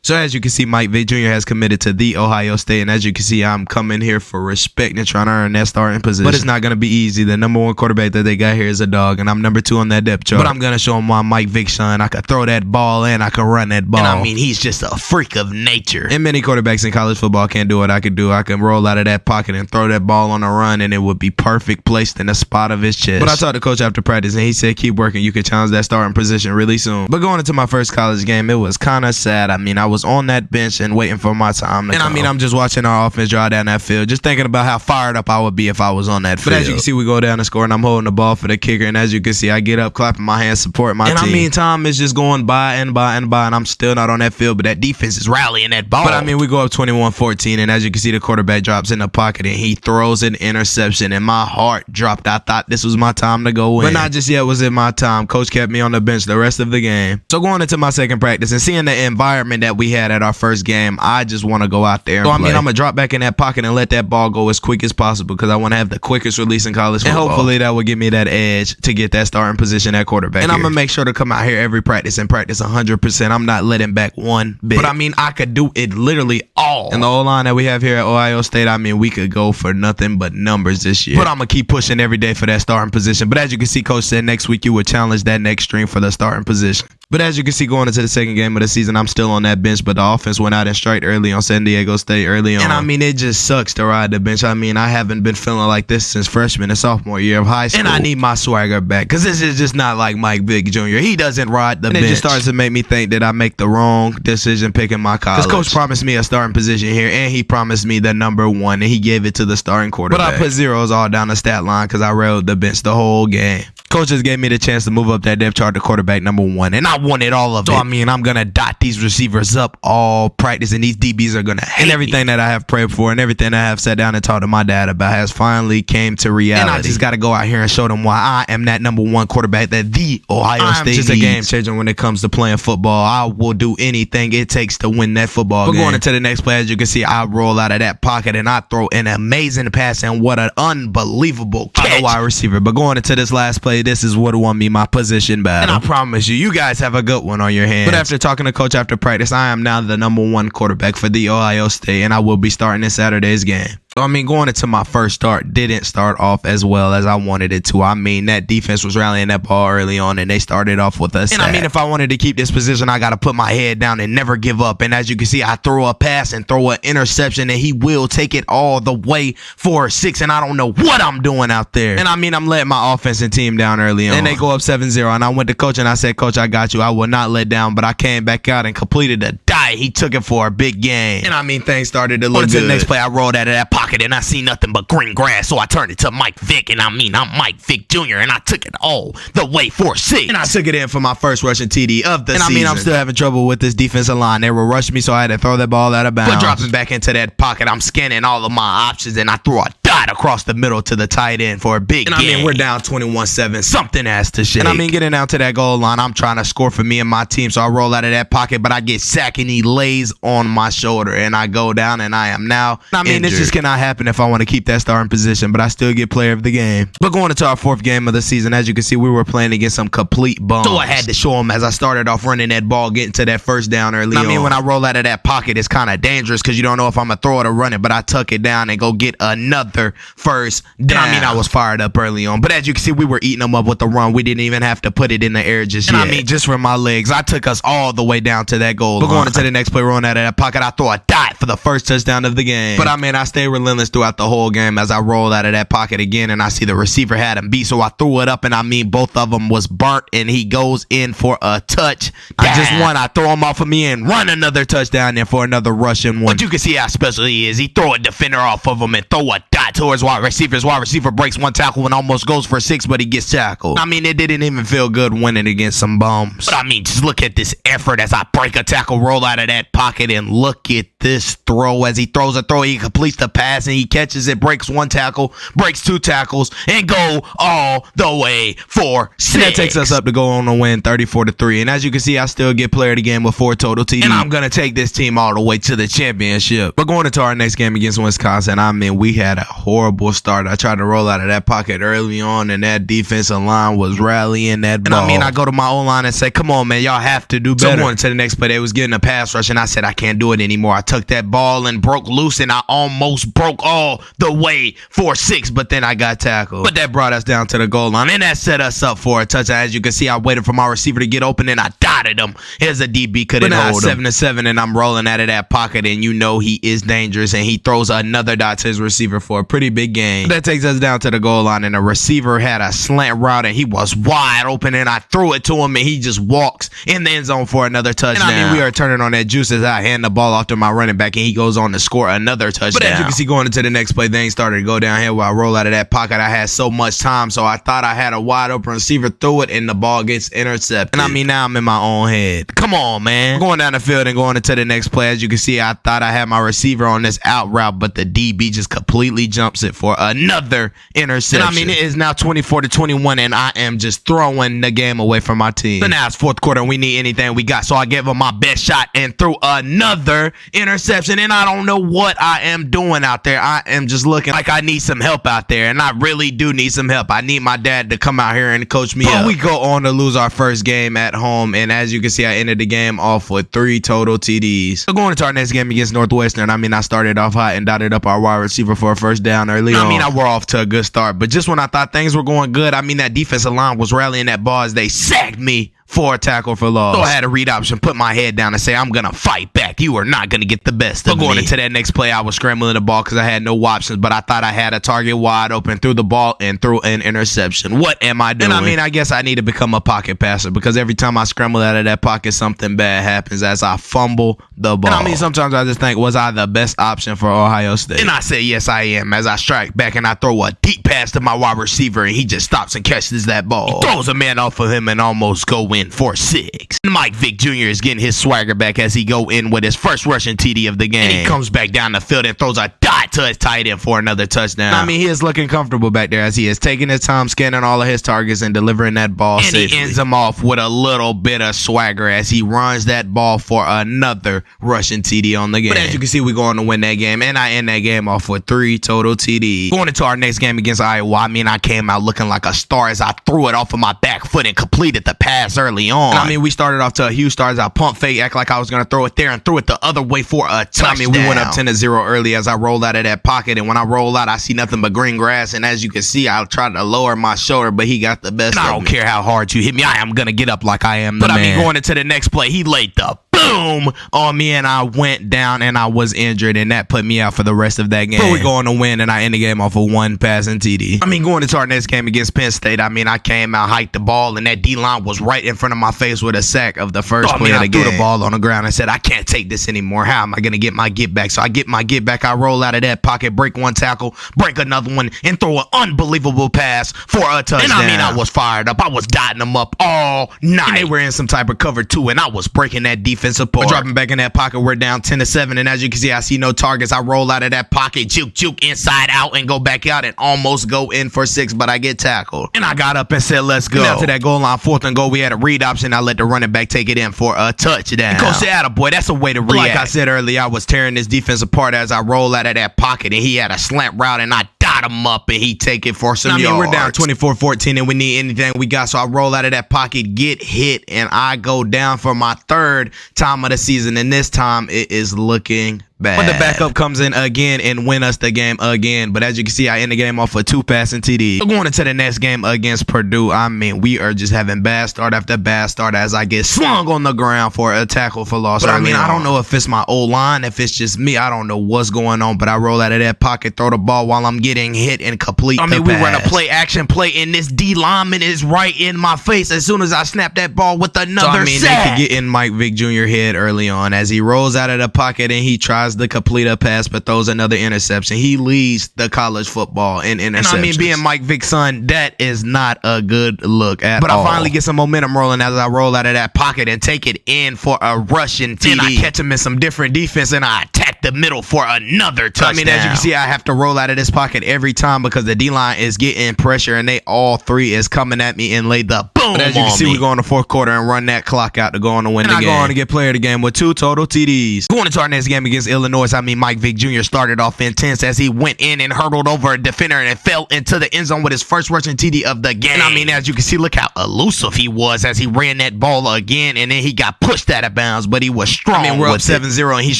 So as you can see, Mike Vick Jr. has committed to the Ohio State, and as you can see, I'm coming here for respect and trying to earn that starting position. But it's not going to be easy. The number one quarterback that they got here is a dog, and I'm number 2 on that depth chart. But I'm going to show him why Mike Vick, son, I could throw that ball and I could run that ball. And I mean, he's just a freak of nature. And many quarterbacks in college football can't do what I could do. I can roll out of that pocket and throw that ball on a run, and it would be perfect placed in the spot of his chest. But I talked to coach after practice, and he said, keep working. You could challenge that starting position really soon. But going into my first college game, it was kind of sad. I mean, I was on that bench and waiting for my time to come. I mean, I'm just watching our offense drive down that field, just thinking about how fired up I would be if I was on that field. But as you can see, we go down and score, and I'm holding the ball for the kicker, and as you can see, I get up, clapping my hands, supporting my team. And I mean, time is just going by and by and by, and I'm still not on that field, but that defense is rallying that ball. But I mean, we go up 21-14, and as you can see, the quarterback drops in the pocket, and he throws an interception, and my heart dropped. I thought this was my time to go in. But not just yet was it my time. Coach kept me on the bench the rest of the game. So going into my second practice and seeing the environment that we had at our first game, I just want to go out there and play. I mean, I'm going to drop back in that pocket and let that ball go as quick as possible because I want to have the quickest release in college football. And hopefully that will give me that edge to get that starting position at quarterback. And I'm going to make sure to come out here every practice and practice 100%. I'm not letting back one bit. But I mean, I could do it literally all. And the O-line that we have here at Ohio State, I mean, we could go for nothing but numbers this year. But I'm going to keep pushing every day for that starting position. But as you can see, Coach said next week you would challenge that next string for the starting position. But as you can see, going into the second game of the season, I'm still on that bench, but the offense went out and strike early on San Diego State early on. And I mean, it just sucks to ride the bench. I mean, I haven't been feeling like this since freshman and sophomore year of high school. And I need my swagger back because this is just not like Mike Vick Jr. He doesn't ride the bench. And it just starts to make me think that I make the wrong decision picking my college. Because Coach promised me a starting position here, and he promised me the number 1, and he gave it to the starting quarterback. But I put zeros all down the stat line because I railed the bench the whole game. Coach just gave me the chance to move up that depth chart to quarterback number 1, and I wanted all of it. So, I mean, I'm going to dot these receivers up all practice, and these DBs are going to hate me. And everything that I have prayed for and everything that I have sat down and talked to my dad about has finally came to reality. And I just got to go out here and show them why I am that number 1 quarterback that the Ohio State needs. I'm just a game changer when it comes to playing football. I will do anything it takes to win that football game. But going into the next play, as you can see, I roll out of that pocket, and I throw an amazing pass, and what an unbelievable catch. Wide receiver. But going into this last play, this is what won me my position battle. And I promise you guys have a good one on your hands. But after talking to Coach after practice, I am now the number 1 quarterback for the Ohio State, and I will be starting in Saturday's game. I mean, going into my first start didn't start off as well as I wanted it to. I mean, that defense was rallying that ball early on, and they started off with us. And I mean, if I wanted to keep this position, I got to put my head down and never give up. And as you can see, I throw a pass and throw an interception, and he will take it all the way for 6, and I don't know what I'm doing out there. And I mean, I'm letting my offense and team down early on. And they go up 7-0, and I went to Coach, and I said, Coach, I got you. I will not let down, but I came back out and completed a dive. He took it for a big game. And I mean, things started to look good. The next play, I rolled out of that pocket, and I see nothing but green grass, so I turned it to Mike Vick, and I mean, I'm Mike Vick Jr., and I took it all the way for 6. And I took it in for my first rushing TD of the season. And I mean, I'm still having trouble with this defensive line. They were rushing me, so I had to throw that ball out of bounds. But dropping back into that pocket, I'm scanning all of my options, and I threw a dot across the middle to the tight end for a big game. And I mean, we're down 21-7. Something has to shake. And I mean, getting out to that goal line, I'm trying to score for me and my team, so I roll out of that pocket, but I get sacked, and he lays on my shoulder, and I go down, and I am now injured. This just cannot happen if I want to keep that starting position, but I still get player of the game. But going into our 4th game of the season, as you can see, we were playing against some complete bums. So I had to show them as I started off running that ball, getting to that first down early on. I mean, when I roll out of that pocket, it's kind of dangerous because you don't know if I'm going to throw it or run it, but I tuck it down and go get another first down. And I mean, I was fired up early on, but as you can see, we were eating them up with the run. We didn't even have to put it in the air just yet. And I mean, just from my legs, I took us all the way down to that goal line. But going into the next play, rolling out of that pocket, I throw a dot for the first touchdown of the game. But I mean, I stayed relentless throughout the whole game as I rolled out of that pocket again, and I see the receiver had him beat, so I threw it up, and I mean, both of them was burnt, and he goes in for a touch. I just won. I throw him off of me and run another touchdown there for another rushing one. But you can see how special he is. He throw a defender off of him and throw a dot towards wide receiver. His wide receiver breaks one tackle and almost goes for 6, but he gets tackled. I mean, it didn't even feel good winning against some bums. But I mean, just look at this effort as I break a tackle, roll out of that pocket, and look at this throw. As he throws a throw, he completes the pass and he catches it, breaks one tackle, breaks two tackles, and go all the way for 6. And that takes us up to go on to win 34-3. And as you can see, I still get player of the game with 4 total TDs. And I'm going to take this team all the way to the championship. But going into our next game against Wisconsin, I mean, we had a horrible start. I tried to roll out of that pocket early on, and that defensive line was rallying that ball. And I mean, I go to my O-line and say, come on, man, y'all have to do better. So going to the next play, they was getting a pass rush, and I said, I can't do it anymore. I took that ball and broke loose, and I almost broke all the way for 6, but then I got tackled. But that brought us down to the goal line, and that set us up for a touchdown. As you can see, I waited for my receiver to get open, and I dotted him. Here's a DB, couldn't hold him. 7-7, and I'm rolling out of that pocket, and you know he is dangerous, and he throws another dot to his receiver for a pretty big gain. That takes us down to the goal line, and the receiver had a slant route, and he was wide open, and I threw it to him, and he just walks in the end zone for another touchdown. And I mean, we are turning on that juice as I hand the ball off to my running back, and he goes on to score another touchdown. But as you can see, going into the next play, things started to go downhill while I roll out of that pocket. I had so much time, so I thought I had a wide open receiver, threw it, and the ball gets intercepted. And I mean, now I'm in my own head. Come on, man. Going down the field and going into the next play, as you can see, I thought I had my receiver on this out route, but the DB just completely jumps it for another interception. And I mean, it is now 24-21, and I am just throwing the game away from my team. So now it's fourth quarter, and we need anything we got, so I gave him my best shot and threw another interception, and I don't know what I am doing out there. I am just looking like I need some help out there, and I really do need some help. I need my dad to come out here and coach me up. We go on to lose our first game at home, and as you can see, I ended the game off with 3 total TDs. So going into our next game against Northwestern, I mean, I started off hot and dotted up our wide receiver for a first down early on. I mean, I were off to a good start, but just when I thought things were going good, I mean, that defensive line was rallying that ball as they sacked me for a tackle for loss. So I had a read option, put my head down and say, I'm going to fight back. You are not going to get the best of me. Going into that next play, I was scrambling the ball because I had no options, but I thought I had a target wide open, threw the ball, and threw an interception. What am I doing? And I mean, I guess I need to become a pocket passer because every time I scramble out of that pocket, something bad happens as I fumble the ball. And I mean, sometimes I just think, was I the best option for Ohio State? And I say, yes, I am, as I strike back and I throw a deep pass to my wide receiver, and he just stops and catches that ball. He throws a man off of him and almost go in for 6. Mike Vick Jr. is getting his swagger back as he go in with his first rushing TD of the game. And he comes back down the field and throws a dot to his tight end for another touchdown. I mean, he is looking comfortable back there as he is taking his time scanning all of his targets and delivering that ball safely. And he ends him off with a little bit of swagger as he runs that ball for another rushing TD on the game. But as you can see, we're going to win that game, and I end that game off with 3 total TDs. Going into our next game against Iowa, I mean, I came out looking like a star as I threw it off of my back foot and completed the pass early on. And I mean, we started off to a huge start as I pump fake, act like I was going to throw it there, and threw it the other way for a touchdown. I mean, we went up 10-0 early as I rolled out of that pocket, and when I roll out, I see nothing but green grass, and as you can see, I tried to lower my shoulder, but he got the best of me. I don't care how hard you hit me, I am going to get up like I am the man. But I mean, going into the next play, he laid the boom on me, and I went down, and I was injured, and that put me out for the rest of that game. But we're going to win, and I end the game off of 1 passing TD. I mean, going into our next game against Penn State, I mean, I came out, hiked the ball, and that D-line was right in front of my face with a sack of the first play of the game. I threw the ball on the ground and said, I can't take this anymore. How am I going to get my get back? So I get my get back. I roll out of that pocket, break one tackle, break another one, and throw an unbelievable pass for a touchdown. And I mean, I was fired up. I was dotting them up all night. And they were in some type of cover too, and I was breaking that defense apart. Dropping back in that pocket, we're down 10-7, and as you can see, I see no targets. I roll out of that pocket, juke inside out, and go back out and almost go in for 6, but I get tackled. And I got up and said, let's go. And after that goal line, 4th and goal, we had a read option. I let the running back take it in for a touchdown. And Coach said, attaboy, that's a way to react. Like I said earlier, I was tearing this defense apart as I roll out of that pocket, and he had a slant route, and I dot him up, and he take it for some yards. We're down 24-14, and we need anything we got, so I roll out of that pocket, get hit, and I go down for my 3rd time of the season, and this time it is looking bad. But the backup comes in again and win us the game again. But as you can see, I end the game off with 2 passing TDs. So going into the next game against Purdue, I mean, we are just having bad start after bad start as I get slung on the ground for a tackle for loss. But I mean, I don't know if it's my O-line, if it's just me. I don't know what's going on, but I roll out of that pocket, throw the ball while I'm getting hit and complete the pass. We run a play action play, and this D lineman is right in my face as soon as I snap that ball with another sack. They could get in Mike Vick Jr. head early on as he rolls out of the pocket and he tries to complete a pass but throws another interception. He leads the college football in interceptions. And I mean, being Mike Vick's son, that is not a good look at all. But I finally get some momentum rolling as I roll out of that pocket and take it in for a rushing TD. And I catch him in some different defense, and I attack the middle for another touchdown. I mean, as you can see, I have to roll out of this pocket every time because the D-line is getting pressure and they all three is coming at me and laid the boom. But as you can see, we go in the fourth quarter and run that clock out to go on to win the game. And I go on to get player of the game with 2 total TDs. Going into our next game against Illinois, Mike Vick Jr. started off intense as he went in and hurdled over a defender and fell into the end zone with his first rushing TD of the game. And I mean, as you can see, look how elusive he was as he ran that ball again, and then he got pushed out of bounds, but he was strong. I mean, we're up 7-0, and he's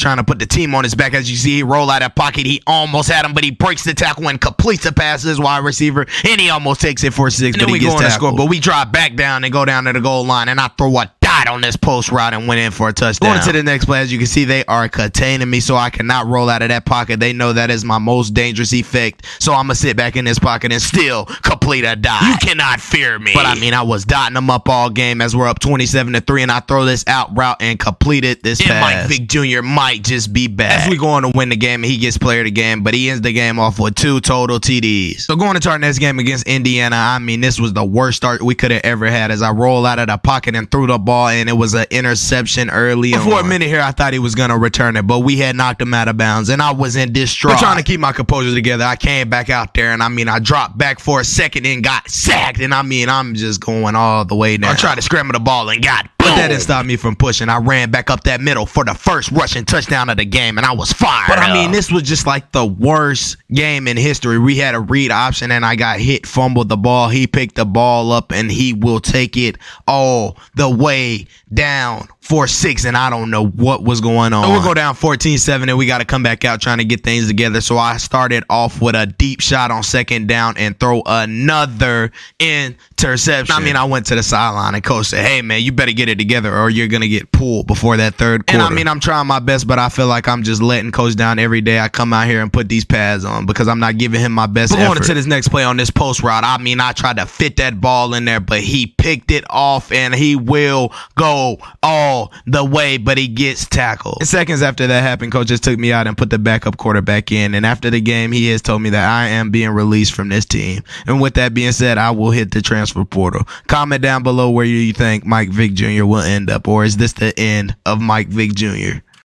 trying to put the team on his back. As you see, he roll out of pocket. He almost had him, but he breaks the tackle and completes the pass to his wide receiver, and he almost takes it for 6, but he gets tackled. But we drive back down and go down to the goal line, and I throw a dot on this post route and went in for a touchdown. Going to the next play, as you can see, they are containing me, so I cannot roll out of that pocket. They know that is my most dangerous effect, so I'm going to sit back in this pocket and still complete a dot. You cannot fear me. But I mean, I was dotting them up all game as we're up 27-3, and I throw this out route and completed this pass. And Mike Vick Jr. might just be back. As we go on to win the game, and he gets player of the game, but he ends the game off with 2 total TDs. So going into our next game against Indiana, I mean, this was the worst start we could have ever had as I roll out of the pocket and threw the ball, and it was an interception early on. For a minute here, I thought he was going to return it, but we had knocked him out of bounds, and I was in distraught. But trying to keep my composure together, I came back out there, and I mean, I dropped back for a second and got sacked, and I mean, I'm just going all the way down. I tried to scramble the ball and got boom. But that didn't stop me from pushing. I ran back up that middle for the first rushing touchdown of the game, and I was fired. But I mean, this was just like the worst game in history. We had a read option, and I got hit, fumbled the ball. He picked the ball up, and he will take it all the way down for 6, and I don't know what was going on. So we'll go down 14-7, and we got to come back out trying to get things together. So I started off with a deep shot on 2nd down and throw another interception. I mean, I went to the sideline, and coach said, hey, man, you better get it together or you're going to get pulled before that 3rd quarter. And I mean, I'm trying my best, but I feel like I'm just letting coach down every day. I come out here and put these pads on because I'm not giving him my best effort. Going into this next play on this post route, I mean, I tried to fit that ball in there, but he picked it off, and he will go all the way, but he gets tackled. And seconds after that happened, coach just took me out and put the backup quarterback in, and after the game, he has told me that I am being released from this team. And with that being said, I will hit the transfer portal. Comment down below where you think Mike Vick Jr. will end up, or is this the end of Mike Vick Jr.?